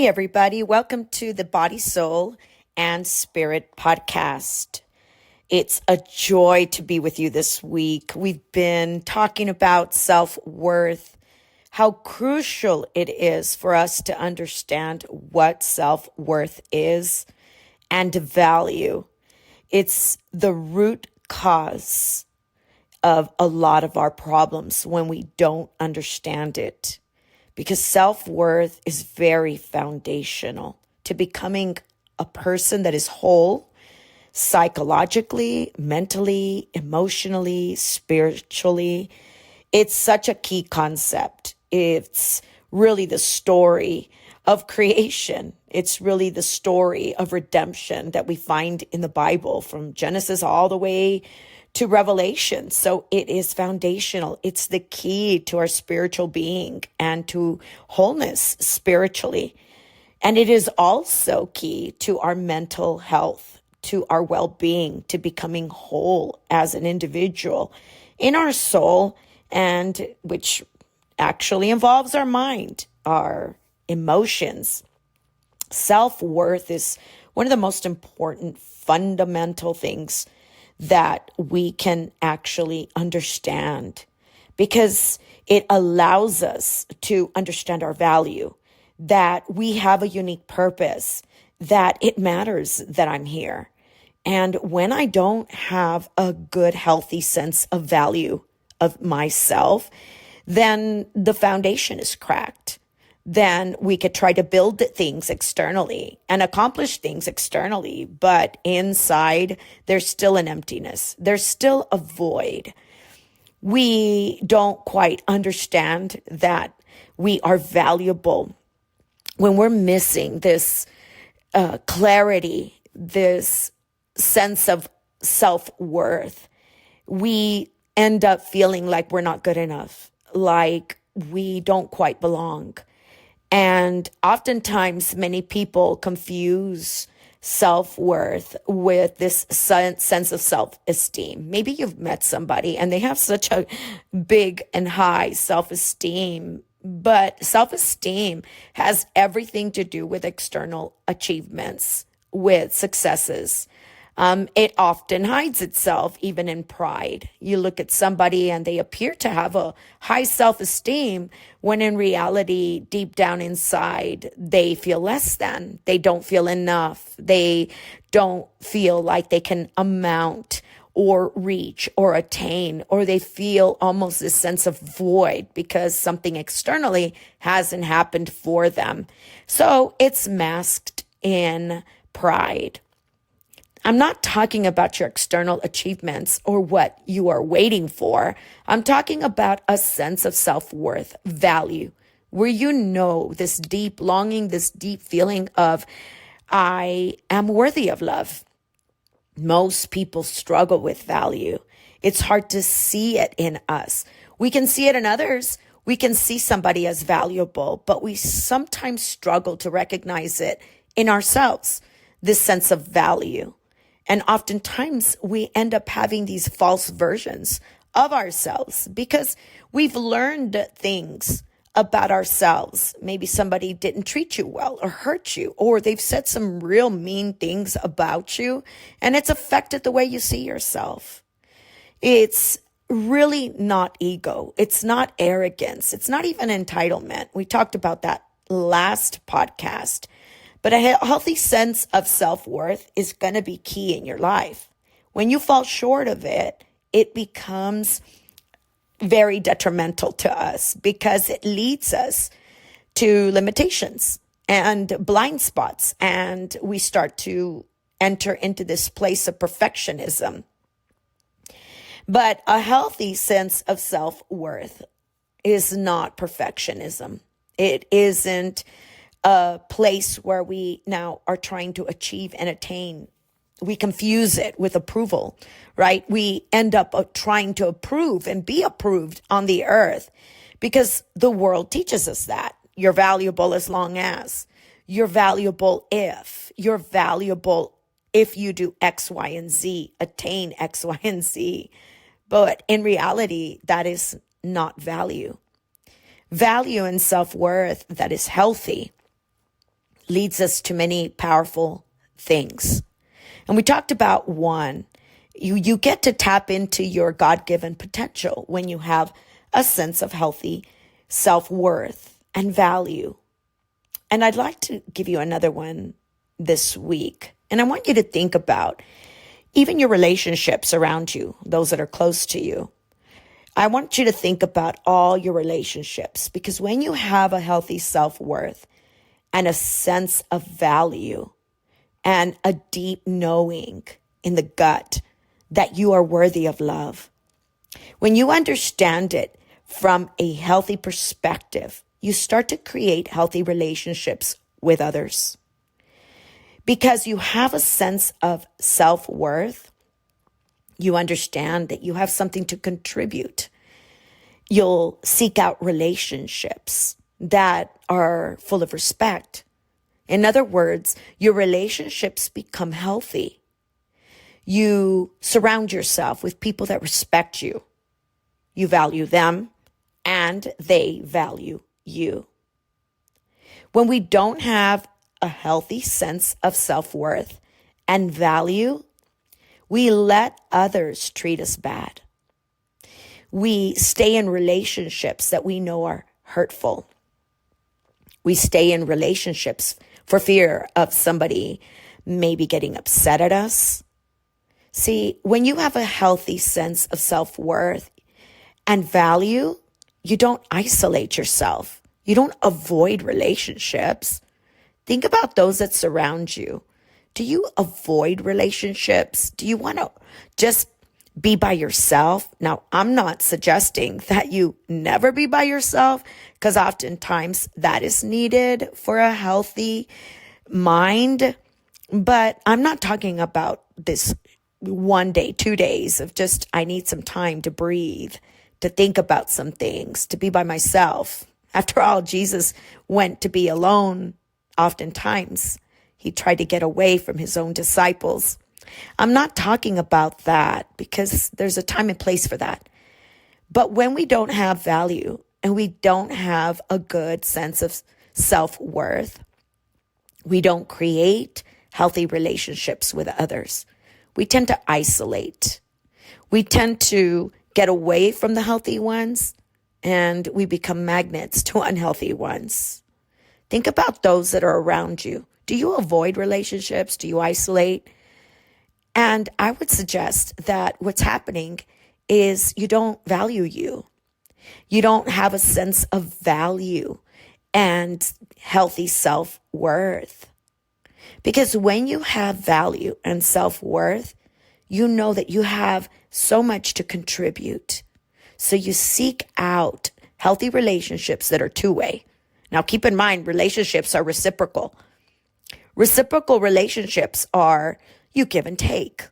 Hey, everybody. Welcome to the Body, Soul, and Spirit podcast. It's a joy to be with you this week. We've been talking about self-worth, how crucial it is for us to understand what self-worth is and value. It's the root cause of a lot of our problems when we don't understand it. Because self-worth is very foundational to becoming a person that is whole, psychologically, mentally, emotionally, spiritually. It's such a key concept. It's really the story of creation. It's really the story of redemption that we find in the Bible from Genesis all the way to Revelation. So it is foundational. It's the key to our spiritual being and to wholeness spiritually. And it is also key to our mental health, to our well-being, to becoming whole as an individual in our soul, and which actually involves our mind, our emotions. Self-worth is one of the most important fundamental things that we can actually understand, because it allows us to understand our value, that we have a unique purpose, that it matters that I'm here. And when I don't have a good, healthy sense of value of myself, then the foundation is cracked. Then we could try to build things externally and accomplish things externally, but inside there's still an emptiness. There's still a void. We don't quite understand that we are valuable when we're missing this clarity, this sense of self-worth. We end up feeling like we're not good enough, like we don't quite belong. And oftentimes, many people confuse self-worth with this sense of self-esteem. Maybe you've met somebody and they have such a big and high self-esteem, but self-esteem has everything to do with external achievements, with successes. It often hides itself even in pride. You look at somebody and they appear to have a high self-esteem when in reality, deep down inside, they feel less than. They don't feel enough. They don't feel like they can amount or reach or attain, or they feel almost this sense of void because something externally hasn't happened for them. So it's masked in pride. I'm not talking about your external achievements or what you are waiting for. I'm talking about a sense of self-worth, value, where you know this deep longing, this deep feeling of, I am worthy of love. Most people struggle with value. It's hard to see it in us. We can see it in others. We can see somebody as valuable, but we sometimes struggle to recognize it in ourselves, this sense of value. And oftentimes we end up having these false versions of ourselves because we've learned things about ourselves. Maybe somebody didn't treat you well or hurt you, or they've said some real mean things about you, and it's affected the way you see yourself. It's really not ego. It's not arrogance. It's not even entitlement. We talked about that last podcast. But a healthy sense of self-worth is going to be key in your life. When you fall short of it, it becomes very detrimental to us because it leads us to limitations and blind spots. And we start to enter into this place of perfectionism. But a healthy sense of self-worth is not perfectionism. It isn't a place where we now are trying to achieve and attain. We confuse it with approval, right? We end up trying to approve and be approved on the earth because the world teaches us that. You're valuable as long as. You're valuable if. You're valuable if you do X, Y, and Z, attain X, Y, and Z. But in reality, that is not value. Value and self-worth that is healthy leads us to many powerful things. And we talked about one. You get to tap into your God-given potential when you have a sense of healthy self-worth and value. And I'd like to give you another one this week. And I want you to think about even your relationships around you, those that are close to you. I want you to think about all your relationships, because when you have a healthy self-worth and a sense of value and a deep knowing in the gut that you are worthy of love, when you understand it from a healthy perspective, you start to create healthy relationships with others. Because you have a sense of self-worth, you understand that you have something to contribute. You'll seek out relationships that are full of respect. In other words, your relationships become healthy. You surround yourself with people that respect you. You value them, and they value you. When we don't have a healthy sense of self-worth and value, we let others treat us bad. We stay in relationships that we know are hurtful. We stay in relationships for fear of somebody maybe getting upset at us. See, when you have a healthy sense of self-worth and value, you don't isolate yourself. You don't avoid relationships. Think about those that surround you. Do you avoid relationships? Do you want to just be by yourself? Now, I'm not suggesting that you never be by yourself, because oftentimes that is needed for a healthy mind. But I'm not talking about this 1 day, 2 days of just, I need some time to breathe, to think about some things, to be by myself. After all, Jesus went to be alone. Oftentimes, he tried to get away from his own disciples. I'm not talking about that, because there's a time and place for that. But when we don't have value and we don't have a good sense of self-worth, we don't create healthy relationships with others. We tend to isolate. We tend to get away from the healthy ones, and we become magnets to unhealthy ones. Think about those that are around you. Do you avoid relationships? Do you isolate? And I would suggest that what's happening is you don't value you. You don't have a sense of value and healthy self-worth. Because when you have value and self-worth, you know that you have so much to contribute. So you seek out healthy relationships that are two-way. Now, keep in mind, relationships are reciprocal. Reciprocal relationships are you give and take.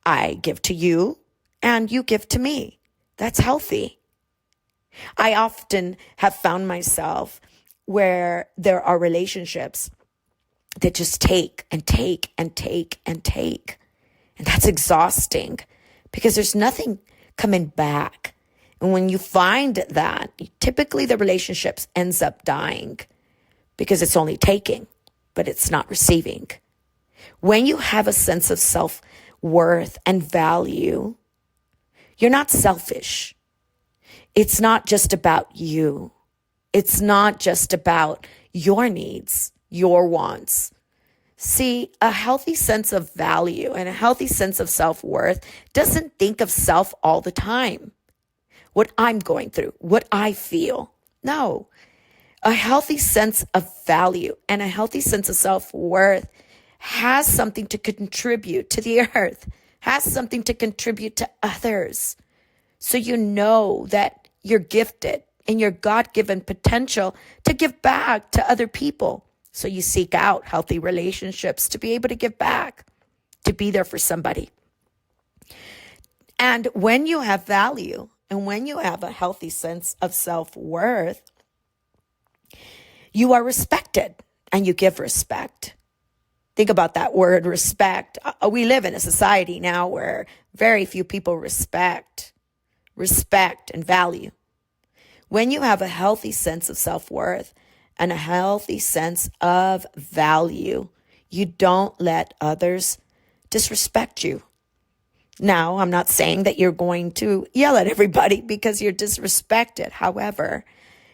I give to you and you give to me. That's healthy. I often have found myself where there are relationships that just take and take and take and take. And that's exhausting, because there's nothing coming back. And when you find that, typically the relationships ends up dying because it's only taking, but it's not receiving. When you have a sense of self-worth and value, you're not selfish. It's not just about you. It's not just about your needs, your wants. See, a healthy sense of value and a healthy sense of self-worth doesn't think of self all the time. What I'm going through, what I feel. No. A healthy sense of value and a healthy sense of self-worth has something to contribute to the earth, has something to contribute to others. So you know that you're gifted in your God-given potential to give back to other people. So you seek out healthy relationships to be able to give back, to be there for somebody. And when you have value and when you have a healthy sense of self-worth, you are respected and you give respect. Think about that word, respect. We live in a society now where very few people respect and value. When you have a healthy sense of self-worth and a healthy sense of value. You don't let others disrespect you. Now, I'm not saying that you're going to yell at everybody because you're disrespected. However,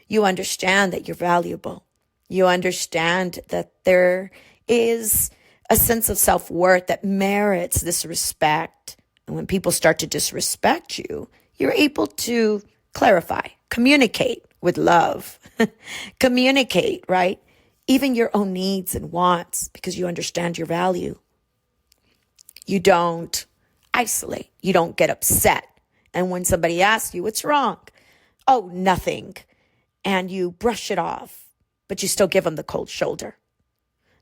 you understand that you're valuable. You understand that there is a sense of self-worth that merits this respect. And when people start to disrespect you, you're able to clarify, communicate with love, communicate, right? Even your own needs and wants, because you understand your value. You don't isolate. You don't get upset. And when somebody asks you, what's wrong? Oh, nothing. And you brush it off, but you still give them the cold shoulder.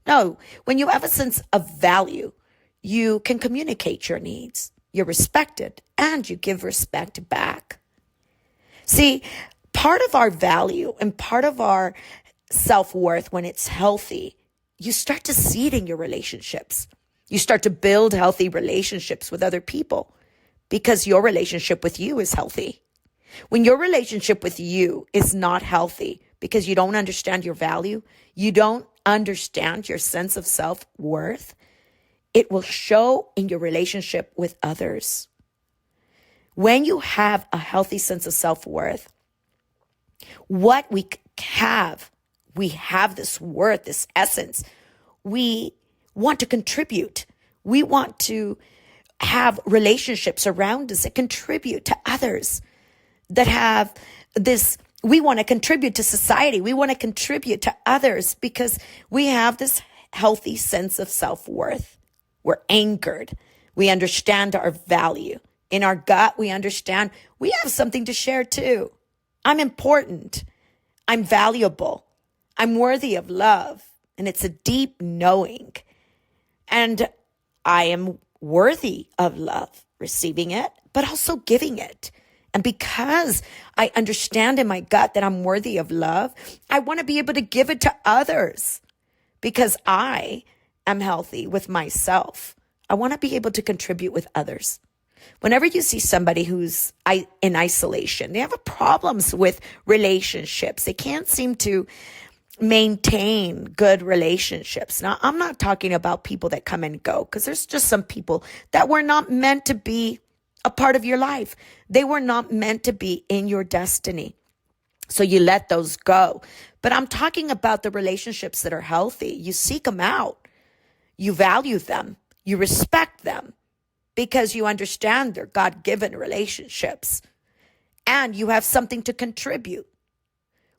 No, when you have a sense of value, you can communicate your needs. You're respected and you give respect back. See, part of our value and part of our self-worth when it's healthy, you start to see it in your relationships. You start to build healthy relationships with other people because your relationship with you is healthy. When your relationship with you is not healthy because you don't understand your value, you don't understand your sense of self-worth, it will show in your relationship with others. When you have a healthy sense of self-worth, what we have this worth, this essence. We want to contribute. We want to have relationships around us that contribute to others, that have this. We want to contribute to society. We want to contribute to others because we have this healthy sense of self-worth. We're anchored. We understand our value. In our gut, we understand we have something to share too. I'm important. I'm valuable. I'm worthy of love. And it's a deep knowing. And I am worthy of love, receiving it, but also giving it. And because I understand in my gut that I'm worthy of love, I want to be able to give it to others because I am healthy with myself. I want to be able to contribute with others. Whenever you see somebody who's in isolation, they have problems with relationships. They can't seem to maintain good relationships. Now, I'm not talking about people that come and go because there's just some people that were not meant to be a part of your life. They were not meant to be in your destiny. So you let those go. But I'm talking about the relationships that are healthy. You seek them out. You value them. You respect them because you understand they're God-given relationships. And you have something to contribute.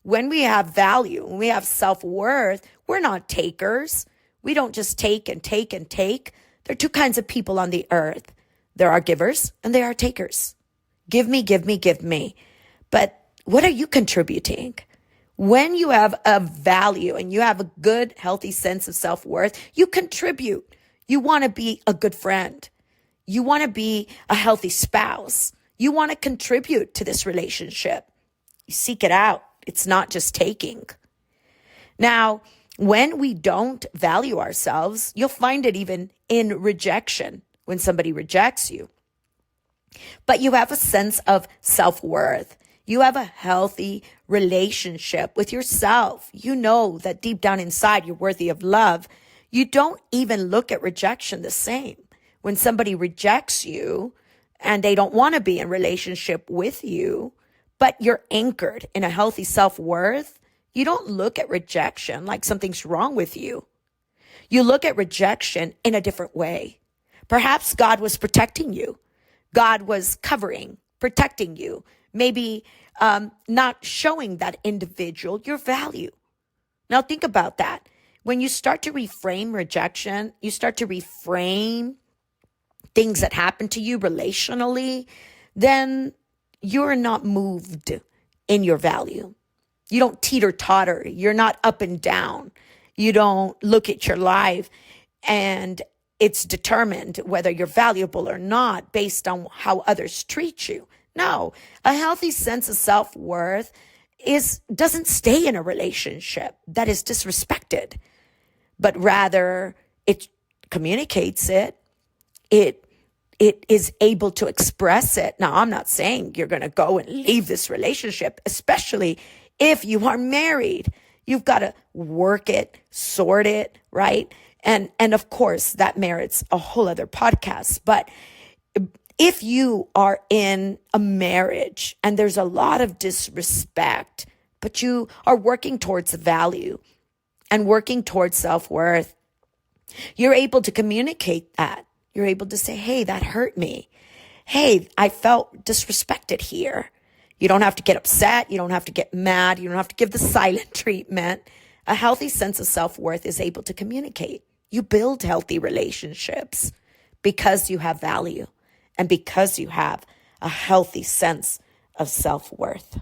When we have value, when we have self-worth, we're not takers. We don't just take and take and take. There are two kinds of people on the earth. There are givers and there are takers. Give me, give me, give me. But what are you contributing? When you have a value and you have a good, healthy sense of self-worth, you contribute. You want to be a good friend. You want to be a healthy spouse. You want to contribute to this relationship. You seek it out. It's not just taking. Now, when we don't value ourselves, you'll find it even in rejection when somebody rejects you. But you have a sense of self-worth. You have a healthy relationship with yourself. You know that deep down inside you're worthy of love. You don't even look at rejection the same. When somebody rejects you and they don't want to be in relationship with you, but you're anchored in a healthy self-worth, you don't look at rejection like something's wrong with you. You look at rejection in a different way. Perhaps God was protecting you. God was covering, protecting you. Maybe not showing that individual your value. Now think about that. When you start to reframe rejection, you start to reframe things that happen to you relationally, then you're not moved in your value. You don't teeter-totter. You're not up and down. You don't look at your life and it's determined whether you're valuable or not based on how others treat you. No, a healthy sense of self-worth doesn't stay in a relationship that is disrespected, but rather it communicates it. It is able to express it. Now, I'm not saying you're going to go and leave this relationship, especially if you are married. You've got to work it, sort it, right? And of course, that merits a whole other podcast. But if you are in a marriage and there's a lot of disrespect, but you are working towards value and working towards self-worth, you're able to communicate that. You're able to say, hey, that hurt me. Hey, I felt disrespected here. You don't have to get upset. You don't have to get mad. You don't have to give the silent treatment. A healthy sense of self-worth is able to communicate. You build healthy relationships because you have value and because you have a healthy sense of self-worth.